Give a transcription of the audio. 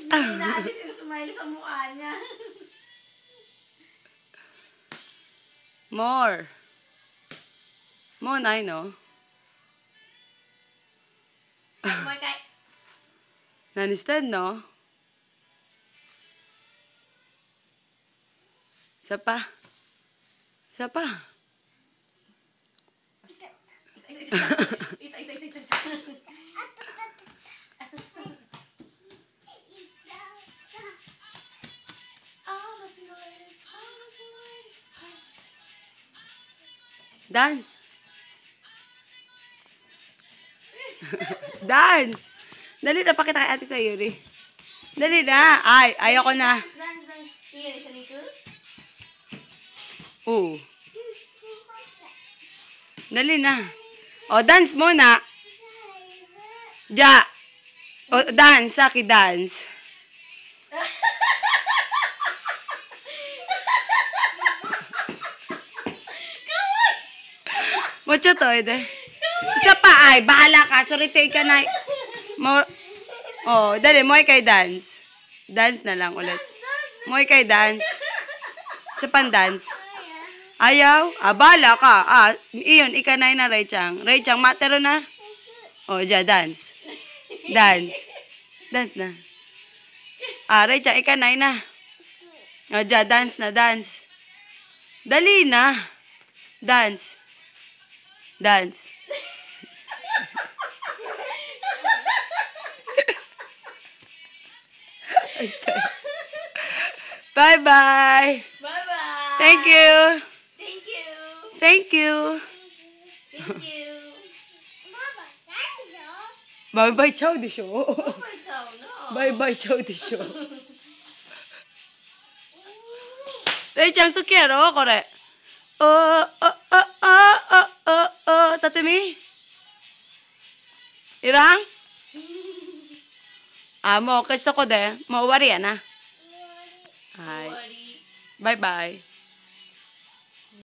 Hindi natin sinusmile sa mukha niya. More. More na, no? More kay... Nanistan, no? Isa pa. Isa pa. Dance. Dance. Dali na, pakita kay ate sa Yuri. Dali na. Ay, ayoko na. Oo. Dali na. O, dance muna. Ja. O, dance. Saki, dance. Mucho to, ede. Isa pa, ay. Bahala ka. Sorry, take ka na. Oh, dali. Mo'y kay dance. Dance na lang ulit. Mo'y kay dance. Isa pang dance. Ayaw? Ah, bahala ka. Ah, iyon. Ikanay na, Raychang. Raychang, matero na. Oh, dyan. Dance. Dance. Dance na. Ah, Raychang, ikanay na. Oh, dyan. Dance na, dance. Dali na. Dance. Dance. Bye-bye. Bye-bye. Thank you. Thank you. Thank you. Thank you. Bye-bye, ciao di show. Bye-bye, ciao, no. Bye-bye, ciao di show. Raychang, sukiero, kore. Tatemi? Irang? Ah, mo, gusto ko de. Mawari na. Hi. Bye-bye.